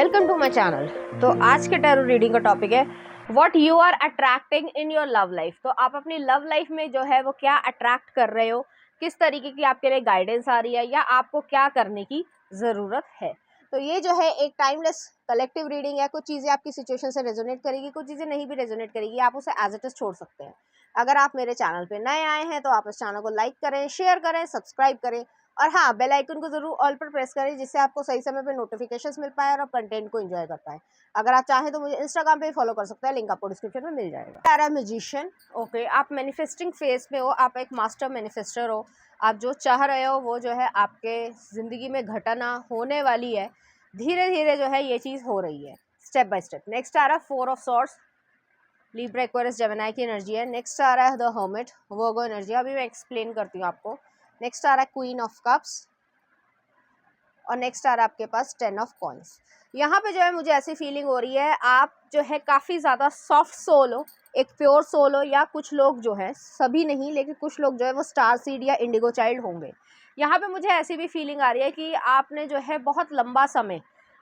Welcome to my channel. तो आज के टैरो रीडिंग का टॉपिक है what you are attracting in your love life. तो आप अपनी लव लाइफ में जो है वो क्या अट्रैक्ट कर रहे हो, किस तरीके की आपके लिए गाइडेंस आ रही है या आपको क्या करने की ज़रूरत है। तो ये जो है एक टाइमलेस कलेक्टिव रीडिंग है। कुछ चीज़ें आपकी सिचुएशन से रेजोनेट करेगी, कुछ चीज़ें नहीं भी रेजोनेट करेगी, आप उसे एज इट इज छोड़ सकते हैं। अगर आप मेरे चैनल पे नए आए हैं तो आप इस चैनल को लाइक करें, शेयर करें, सब्सक्राइब करें और हाँ, बेल आइकन को जरूर ऑल पर प्रेस करें जिससे आपको सही समय पे नोटिफिकेशंस मिल पाए और आप कंटेंट को एंजॉय कर पाए। अगर आप चाहें तो मुझे इंस्टाग्राम पे फॉलो कर सकते हैं, लिंक आपको डिस्क्रिप्शन में मिल जाएगा। टैरो मैजिशियन, ओके, आप मैनिफेस्टिंग फेज में हो, आप एक मास्टर मैनिफेस्टर हो। आप जो चाह रहे हो वो जो है आपके ज़िंदगी में घटना होने वाली है। धीरे धीरे जो है ये चीज़ हो रही है, स्टेप बाय स्टेप। नेक्स्ट आ रहा है 4 of swords, Libra Aquarius Gemini की एनर्जी है। नेक्स्ट आ रहा है द हर्मिट, वर्गो एनर्जी। अभी मैं एक्सप्लेन करती हूँ आपको। नेक्स्ट आ रहा है क्वीन ऑफ कप्स और नेक्स्ट आ रहा है आपके पास 10 ऑफ कॉइंस। यहाँ पे जो है मुझे ऐसी फीलिंग हो रही है आप जो है काफ़ी ज़्यादा सॉफ्ट सोल हो, एक प्योर सोल हो, या कुछ लोग जो है, सभी नहीं लेकिन कुछ लोग जो है वो स्टार सीड या इंडिगो चाइल्ड होंगे। यहाँ पे मुझे ऐसी भी फीलिंग आ रही है कि आपने जो है बहुत लंबा समय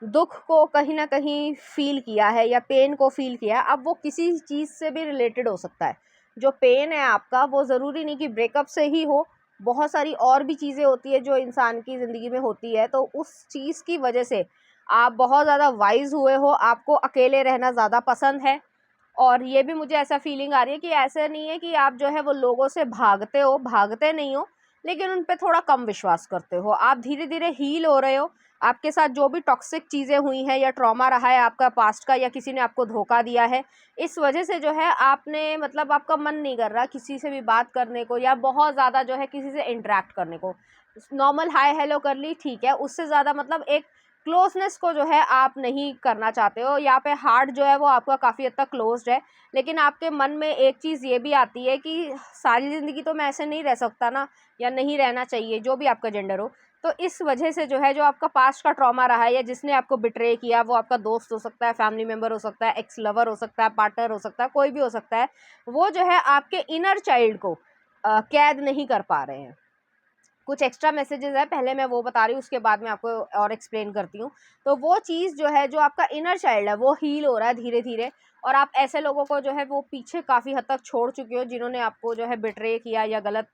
दुख को कहीं ना कहीं फील किया है या पेन को फील किया है। अब वो किसी चीज़ से भी रिलेटेड हो सकता है। जो पेन है आपका वो ज़रूरी नहीं कि ब्रेकअप से ही हो, बहुत सारी और भी चीज़ें होती है जो इंसान की ज़िंदगी में होती है। तो उस चीज़ की वजह से आप बहुत ज़्यादा वाइज हुए हो, आपको अकेले रहना ज़्यादा पसंद है। और ये भी मुझे ऐसा फीलिंग आ रही है कि ऐसा नहीं है कि आप जो है वो लोगों से भागते हो, भागते नहीं हो, लेकिन उन पे थोड़ा कम विश्वास करते हो। आप धीरे धीरे हील हो रहे हो। आपके साथ जो भी टॉक्सिक चीज़ें हुई हैं या ट्रॉमा रहा है आपका पास्ट का, या किसी ने आपको धोखा दिया है, इस वजह से जो है आपने मतलब आपका मन नहीं कर रहा किसी से भी बात करने को, या बहुत ज़्यादा जो है किसी से इंटरेक्ट करने को। नॉर्मल हाय हेलो कर ली, ठीक है, उससे ज़्यादा मतलब एक क्लोजनेस को जो है आप नहीं करना चाहते हो। यहाँ पे हार्ट जो है वो आपका काफ़ी हद तक क्लोज्ड है, लेकिन आपके मन में एक चीज़ ये भी आती है कि सारी ज़िंदगी तो मैं ऐसे नहीं रह सकता ना, या नहीं रहना चाहिए, जो भी आपका जेंडर हो। तो इस वजह से जो है, जो आपका पास्ट का ट्रॉमा रहा है या जिसने आपको बिट्रे किया, वो आपका दोस्त हो सकता है, फैमिली मेम्बर हो सकता है, एक्स लवर हो सकता है, पार्टनर हो सकता है, कोई भी हो सकता है, वो जो है आपके इनर चाइल्ड को कैद नहीं कर पा रहे हैं। कुछ एक्स्ट्रा मैसेजेस है, पहले मैं वो बता रही हूँ, उसके बाद मैं आपको और एक्सप्लेन करती हूँ। तो वो चीज़ जो है, जो आपका इनर चाइल्ड है, वो हील हो रहा है धीरे धीरे। और आप ऐसे लोगों को जो है वो पीछे काफ़ी हद तक छोड़ चुके हो जिन्होंने आपको जो है बिट्रे किया या गलत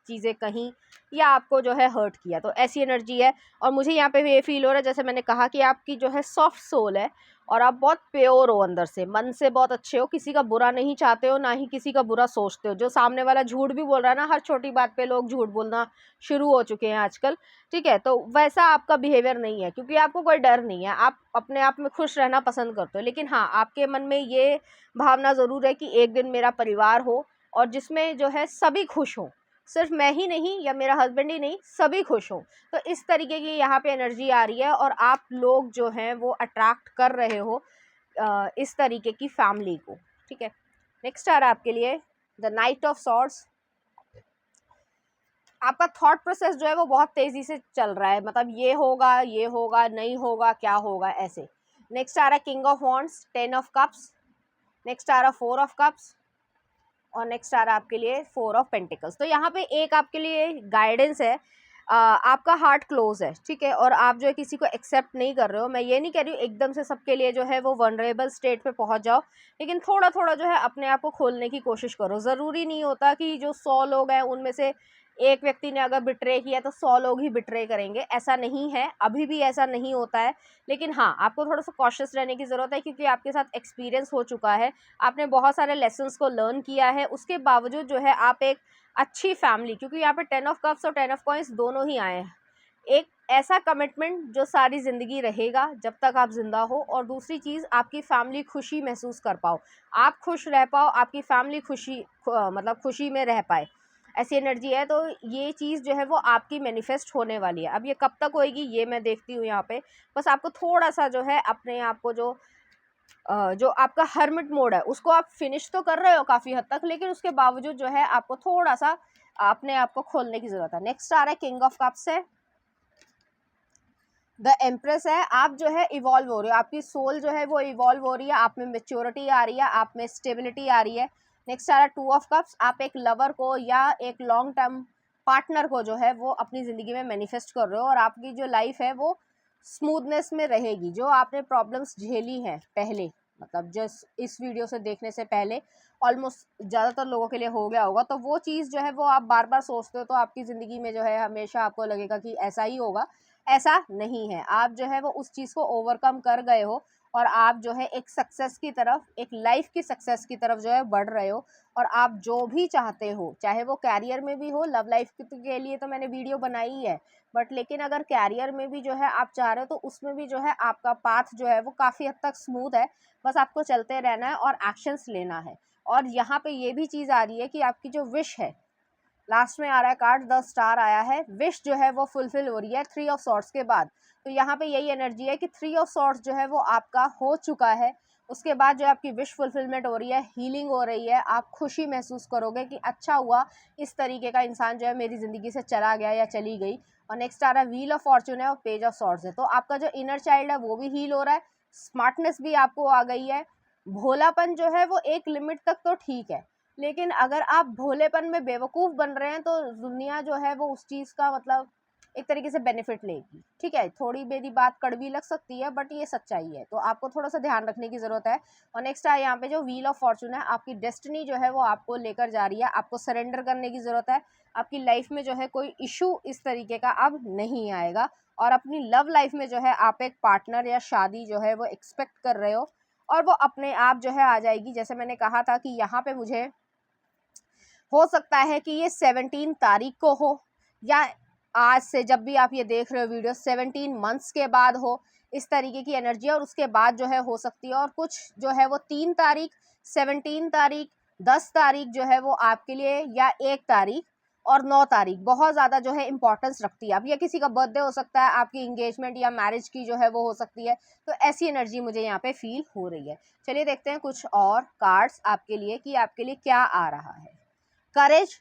चीज़ें कहीं या आपको जो है हर्ट किया। तो ऐसी एनर्जी है। और मुझे यहाँ पे भी ये फील हो रहा है, जैसे मैंने कहा, कि आपकी जो है सॉफ्ट सोल है और आप बहुत प्योर हो, अंदर से, मन से बहुत अच्छे हो, किसी का बुरा नहीं चाहते हो, ना ही किसी का बुरा सोचते हो। जो सामने वाला झूठ भी बोल रहा है ना, हर छोटी बात पे लोग झूठ बोलना शुरू हो चुके हैं आजकल, ठीक है, तो वैसा आपका बिहेवियर नहीं है, क्योंकि आपको कोई डर नहीं है, आप अपने आप में खुश रहना पसंद करते हो। लेकिन हाँ, आपके मन में ये भावना ज़रूर है कि एक दिन मेरा परिवार हो और जिसमें जो है सभी खुश हों, सिर्फ मैं ही नहीं या मेरा हस्बैंड ही नहीं, सभी खुश हों। तो इस तरीके की यहाँ पे एनर्जी आ रही है और आप लोग जो हैं वो अट्रैक्ट कर रहे हो इस तरीके की फैमिली को, ठीक है। नेक्स्ट आ रहा है आपके लिए द नाइट ऑफ सॉर्ड्स। आपका थॉट प्रोसेस जो है वो बहुत तेज़ी से चल रहा है, मतलब ये होगा, ये होगा, नहीं होगा, क्या होगा, ऐसे। नेक्स्ट आ रहा है king of wands, 10 of cups. Next आ रहा है 4 ऑफ कप्स और नेक्स्ट आ रहा है आपके लिए 4 ऑफ पेंटिकल्स। तो यहाँ पे एक आपके लिए गाइडेंस है। आपका हार्ट क्लोज है, ठीक है, और आप जो है किसी को एक्सेप्ट नहीं कर रहे हो। मैं ये नहीं कह रही हूँ एकदम से सबके लिए जो है वो वनरेबल स्टेट पे पहुँच जाओ, लेकिन थोड़ा थोड़ा जो है अपने आप को खोलने की कोशिश करो। ज़रूरी नहीं होता कि जो 100 लोग हैं उनमें से एक व्यक्ति ने अगर बिट्रे किया तो 100 लोग ही बिट्रे करेंगे, ऐसा नहीं है, अभी भी ऐसा नहीं होता है। लेकिन हाँ, आपको थोड़ा सा कॉशियस रहने की ज़रूरत है, क्योंकि आपके साथ एक्सपीरियंस हो चुका है, आपने बहुत सारे लेसन्स को लर्न किया है। उसके बावजूद जो है आप एक अच्छी फैमिली, क्योंकि यहाँ पे 10 ऑफ कप्स और 10 ऑफ कॉइंस दोनों ही आए हैं, एक ऐसा कमिटमेंट जो सारी ज़िंदगी रहेगा जब तक आप जिंदा हो, और दूसरी चीज़ आपकी फैमिली खुशी महसूस कर पाओ, आप खुश रह पाओ, आपकी फैमिली मतलब खुशी में रह पाए, ऐसी एनर्जी है। तो ये चीज़ जो है वो आपकी मैनिफेस्ट होने वाली है। अब ये कब तक होएगी ये मैं देखती हूँ यहाँ पे। बस आपको थोड़ा सा जो है अपने आप को जो आपका हर्मिट मोड है उसको आप फिनिश तो कर रहे हो काफ़ी हद तक, लेकिन उसके बावजूद जो है आपको थोड़ा सा अपने आप को खोलने की ज़रूरत है। नेक्स्ट आ रहा है किंग ऑफ कप्स है, द एम्प्रेस है। आप जो है इवॉल्व हो रहे हो, आपकी सोल जो है वो इवॉल्व हो रही है, आप में मेच्योरिटी आ रही है, आप में स्टेबिलिटी आ रही है। नेक्स्ट आ रहा है 2 ऑफ कप्स। आप एक लवर को या एक लॉन्ग टर्म पार्टनर को जो है वो अपनी ज़िंदगी में मैनिफेस्ट कर रहे हो, और आपकी जो लाइफ है वो स्मूथनेस में रहेगी। जो आपने प्रॉब्लम्स झेली हैं पहले, मतलब जस्ट इस वीडियो से देखने से पहले ऑलमोस्ट ज़्यादातर लोगों के लिए हो गया होगा, तो वो चीज़ जो है वो आप बार बार सोचते हो तो आपकी ज़िंदगी में जो है हमेशा आपको लगेगा कि ऐसा ही होगा। ऐसा नहीं है, आप जो है वो उस चीज़ को ओवरकम कर गए हो और आप जो है एक सक्सेस की तरफ, एक लाइफ की सक्सेस की तरफ जो है बढ़ रहे हो। और आप जो भी चाहते हो, चाहे वो कैरियर में भी हो, लव लाइफ के लिए तो मैंने वीडियो बनाई है, बट लेकिन अगर कैरियर में भी जो है आप चाह रहे हो तो उसमें भी जो है आपका पाथ जो है वो काफ़ी हद तक स्मूथ है। बस आपको चलते रहना है और एक्शंस लेना है। और यहाँ पे ये भी चीज़ आ रही है कि आपकी जो विश है, लास्ट में आ रहा है कार्ड, द स्टार आया है, विश जो है वो फुलफिल हो रही है 3 ऑफ सॉर्ड्स के बाद। तो यहाँ पे यही एनर्जी है कि 3 ऑफ सॉर्ड्स जो है वो आपका हो चुका है। उसके बाद जो आपकी विश फुलफिलमेंट हो रही है, हीलिंग हो रही है, आप खुशी महसूस करोगे कि अच्छा हुआ इस तरीके का इंसान जो है मेरी ज़िंदगी से चला गया या चली गई। और नेक्स्ट आ रहा है व्हील ऑफ फॉर्चून है और पेज ऑफ सॉर्ड्स है। तो आपका जो इनर चाइल्ड है वो भी हील हो रहा है, स्मार्टनेस भी आपको आ गई है, भोलापन जो है वो एक लिमिट तक तो ठीक है, लेकिन अगर आप भोलेपन में बेवकूफ़ बन रहे हैं तो दुनिया जो है वो उस चीज़ का मतलब एक तरीके से बेनिफिट लेगी। ठीक है, थोड़ी मेरी बात कड़वी लग सकती है बट ये सच्चाई है, तो आपको थोड़ा सा ध्यान रखने की ज़रूरत है। और नेक्स्ट है यहाँ पे जो व्हील ऑफ फॉर्चून है, आपकी डेस्टिनी जो है वो आपको लेकर जा रही है, आपको सरेंडर करने की ज़रूरत है। आपकी लाइफ में जो है कोई इशू इस तरीके का अब नहीं आएगा। और अपनी लव लाइफ में जो है आप एक पार्टनर या शादी जो है वो एक्सपेक्ट कर रहे हो, और वो अपने आप जो है आ जाएगी। जैसे मैंने कहा था कि यहाँ पे मुझे हो सकता है कि ये 17 तारीख को हो, या आज से जब भी आप ये देख रहे हो वीडियो 17 मंथ्स के बाद हो, इस तरीके की एनर्जी। और उसके बाद जो है हो सकती है, और कुछ जो है वो 3 तारीख, 17 तारीख, 10 तारीख जो है वो आपके लिए, या 1 तारीख और 9 तारीख बहुत ज़्यादा जो है इंपॉर्टेंस रखती है। अब ये किसी का बर्थडे हो सकता है, आपकी इंगेजमेंट या मैरिज की जो है वो हो सकती है। तो ऐसी एनर्जी मुझे यहाँ पे फील हो रही है। चलिए देखते हैं कुछ और कार्ड्स आपके लिए कि आपके लिए क्या आ रहा है। Courage,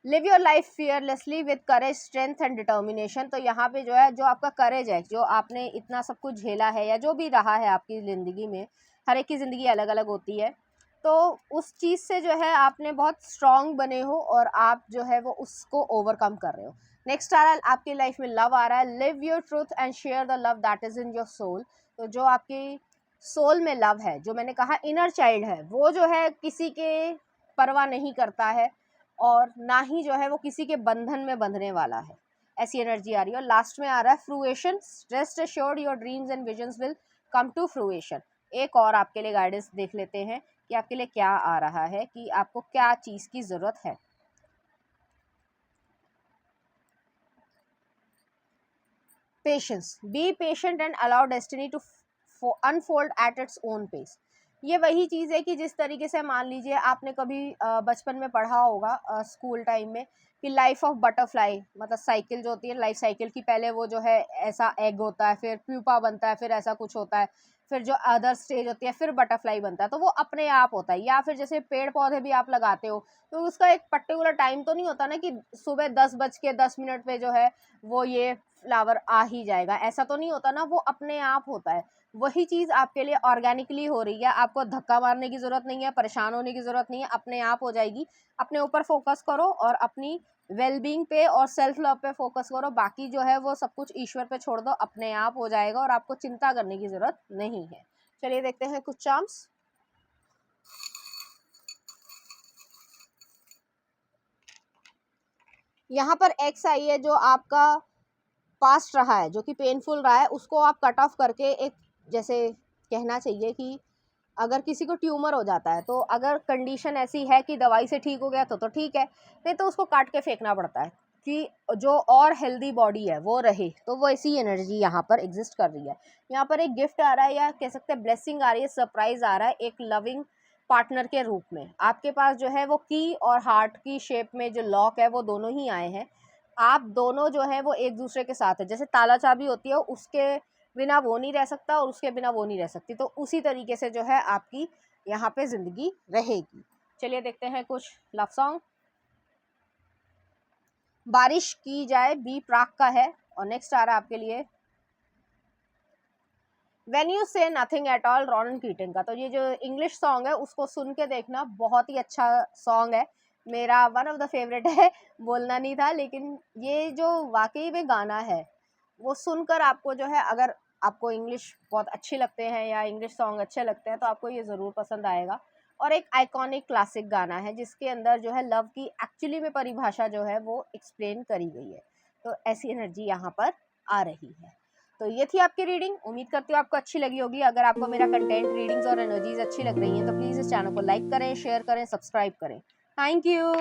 live your life fearlessly with courage, strength and determination. तो यहाँ पे जो है, जो आपका करेज है, जो आपने इतना सब कुछ झेला है या जो भी रहा है आपकी ज़िंदगी में, हर एक की ज़िंदगी अलग अलग होती है, तो उस चीज़ से जो है आपने बहुत स्ट्रॉन्ग बने हो और आप जो है वो उसको ओवरकम कर रहे हो। नेक्स्ट आ रहा है आपकी लाइफ में लव आ रहा है, live your truth and share the love that is in your soul. तो जो आपकी सोल में लव है, जो मैंने कहा इनर चाइल्ड है, वो जो है किसी के परवाह नहीं करता है और ना ही जो है वो किसी के बंधन में बंधने वाला है। ऐसी एनर्जी आ रही है। और लास्ट में आ रहा है fruition, rest assured your dreams and visions will come to fruition. एक और आपके लिए गाइडेंस देख लेते हैं कि आपके लिए क्या आ रहा है, कि आपको क्या चीज़ की ज़रूरत है। Patience, be patient and allow destiny to unfold at its own pace. ये वही चीज़ है कि जिस तरीके से मान लीजिए आपने कभी बचपन में पढ़ा होगा स्कूल टाइम में कि लाइफ ऑफ बटरफ्लाई, मतलब साइकिल जो होती है, लाइफ साइकिल की पहले वो जो है ऐसा एग होता है, फिर प्यूपा बनता है, फिर ऐसा कुछ होता है, फिर जो अदर स्टेज होती है, फिर बटरफ्लाई बनता है। तो वो अपने आप होता है। या फिर जैसे पेड़ पौधे भी आप लगाते हो तो उसका एक पर्टिकुलर टाइम तो नहीं होता ना कि सुबह 10:10 पे जो है वो ये फ्लावर आ ही जाएगा, ऐसा तो नहीं होता ना, वो अपने आप होता है। वही चीज़ आपके लिए ऑर्गेनिकली हो रही है, आपको धक्का मारने की ज़रूरत नहीं है, परेशान होने की ज़रूरत नहीं है, अपने आप हो जाएगी। अपने ऊपर फोकस करो और अपनी वेलबींग पे और सेल्फ लव पे फोकस करो, बाकी जो है वो सब कुछ ईश्वर पे छोड़ दो, अपने आप हो जाएगा और आपको चिंता करने की ज़रूरत नहीं है। चलिए देखते हैं कुछ चार्म्स। यहाँ पर एक्स आई है, जो आपका पास्ट रहा है, जो कि पेनफुल रहा है, उसको आप कट ऑफ करके एक, जैसे कहना चाहिए कि अगर किसी को ट्यूमर हो जाता है तो अगर कंडीशन ऐसी है कि दवाई से ठीक हो गया तो ठीक है, नहीं तो उसको काट के फेंकना पड़ता है कि जो और हेल्दी बॉडी है वो रहे। तो वो ऐसी एनर्जी यहाँ पर एग्जिस्ट कर रही है। यहाँ पर एक गिफ्ट आ रहा है, या कह सकते हैं ब्लेसिंग आ रही है, सरप्राइज आ रहा है एक लविंग पार्टनर के रूप में। आपके पास जो है वो की और हार्ट की शेप में जो लॉक है वो दोनों ही आए हैं। आप दोनों जो है वो एक दूसरे के साथ है, जैसे ताला चाबी होती है, उसके बिना वो नहीं रह सकता और उसके बिना वो नहीं रह सकती, तो उसी तरीके से जो है आपकी यहाँ पे ज़िंदगी रहेगी। चलिए देखते हैं कुछ लव सॉन्ग। बारिश की जाए, बी प्राक का है। और नेक्स्ट आ रहा है आपके लिए व्हेन यू से nothing at all, Ronan kidding का। तो ये जो इंग्लिश सॉन्ग है उसको सुन के देखना, बहुत ही अच्छा सॉन्ग है, मेरा वन ऑफ द फेवरेट है। बोलना नहीं था, लेकिन ये जो वाकई में गाना है वो सुनकर आपको जो है, अगर आपको इंग्लिश बहुत अच्छी लगते हैं या इंग्लिश सॉन्ग अच्छे लगते हैं तो आपको ये ज़रूर पसंद आएगा। और एक आइकॉनिक क्लासिक गाना है जिसके अंदर जो है लव की एक्चुअली में परिभाषा जो है वो एक्सप्लेन करी गई है। तो ऐसी एनर्जी यहाँ पर आ रही है। तो ये थी आपकी रीडिंग। उम्मीद करती हूँ आपको अच्छी लगी होगी। अगर आपको मेरा कंटेंट, रीडिंग्स और एनर्जीज अच्छी लग रही हैं तो प्लीज़ इस चैनल को लाइक करें, शेयर करें, सब्सक्राइब करें। Thank you.